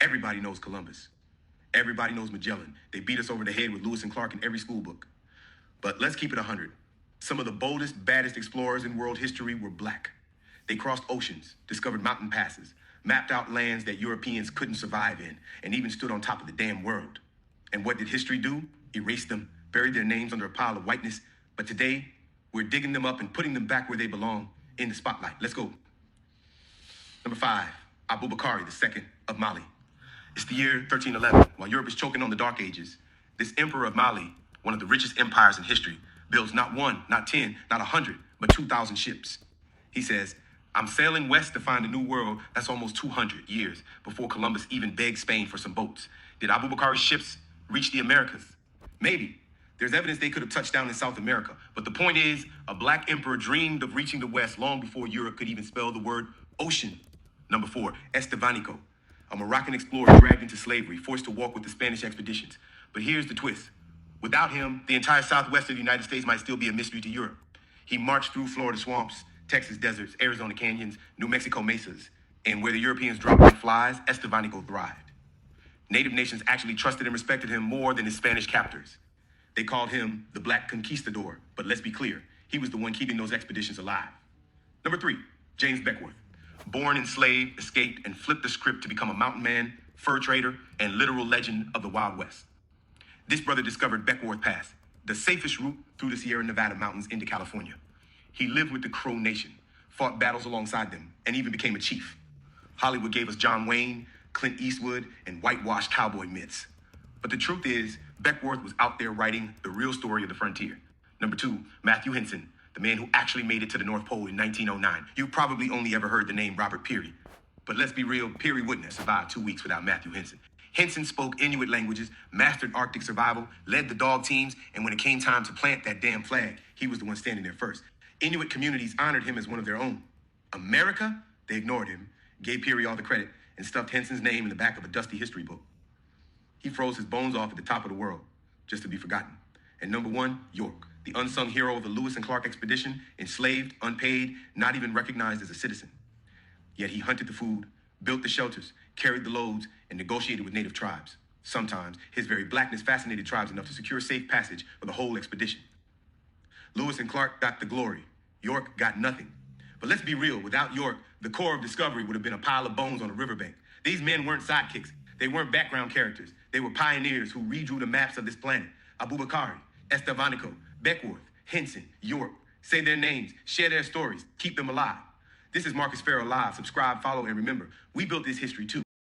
Everybody knows Columbus. Everybody knows Magellan. They beat us over the head with Lewis and Clark in every school book. But let's keep it 100. Some of the boldest, baddest explorers in world history were black. They crossed oceans, discovered mountain passes, mapped out lands that Europeans couldn't survive in, and even stood on top of the damn world. And what did history do? Erased them, buried their names under a pile of whiteness. But today, we're digging them up and putting them back where they belong, in the spotlight. Let's go. Number 5, Abubakari II of Mali. It's the year 1311. While Europe is choking on the Dark Ages, this emperor of Mali, one of the richest empires in history, builds not one, not 10, not 100, but 2,000 ships. He says, I'm sailing west to find a new world. That's almost 200 years before Columbus even begged Spain for some boats. Did Abubakari's ships reach the Americas? Maybe. There's evidence they could have touched down in South America. But the point is, a black emperor dreamed of reaching the west long before Europe could even spell the word ocean. Number 4, Estevanico, a Moroccan explorer dragged into slavery, forced to walk with the Spanish expeditions. But here's the twist. Without him, the entire southwest of the United States might still be a mystery to Europe. He marched through Florida swamps, Texas deserts, Arizona canyons, New Mexico mesas, and where the Europeans dropped like flies, Estevanico thrived. Native nations actually trusted and respected him more than his Spanish captors. They called him the Black Conquistador, but let's be clear, he was the one keeping those expeditions alive. Number 3, James Beckwourth. Born enslaved, escaped, and flipped the script to become a mountain man, fur trader, and literal legend of the Wild West. This brother discovered Beckwourth Pass, the safest route through the Sierra Nevada mountains into California. He lived with the Crow Nation, fought battles alongside them, and even became a chief. Hollywood gave us John Wayne, Clint Eastwood, and whitewashed cowboy myths. But the truth is, Beckwourth was out there writing the real story of the frontier. Number 2, Matthew Henson, the man who actually made it to the North Pole in 1909. You probably only ever heard the name Robert Peary. But let's be real, Peary wouldn't have survived 2 weeks without Matthew Henson. Henson spoke Inuit languages, mastered Arctic survival, led the dog teams, and when it came time to plant that damn flag, he was the one standing there first. Inuit communities honored him as one of their own. America, they ignored him, gave Peary all the credit, and stuffed Henson's name in the back of a dusty history book. He froze his bones off at the top of the world, just to be forgotten. And number 1, York, the unsung hero of the Lewis and Clark expedition, enslaved, unpaid, not even recognized as a citizen. Yet he hunted the food, built the shelters, carried the loads, and negotiated with native tribes. Sometimes his very blackness fascinated tribes enough to secure safe passage for the whole expedition. Lewis and Clark got the glory. York got nothing. But let's be real, without York, the core of Discovery would have been a pile of bones on a riverbank. These men weren't sidekicks. They weren't background characters. They were pioneers who redrew the maps of this planet. Abubakari, Estevanico, Beckwourth, Henson, York. Say their names, share their stories, keep them alive. This is Marcus Farrell Live. Subscribe, follow, and remember, we built this history too.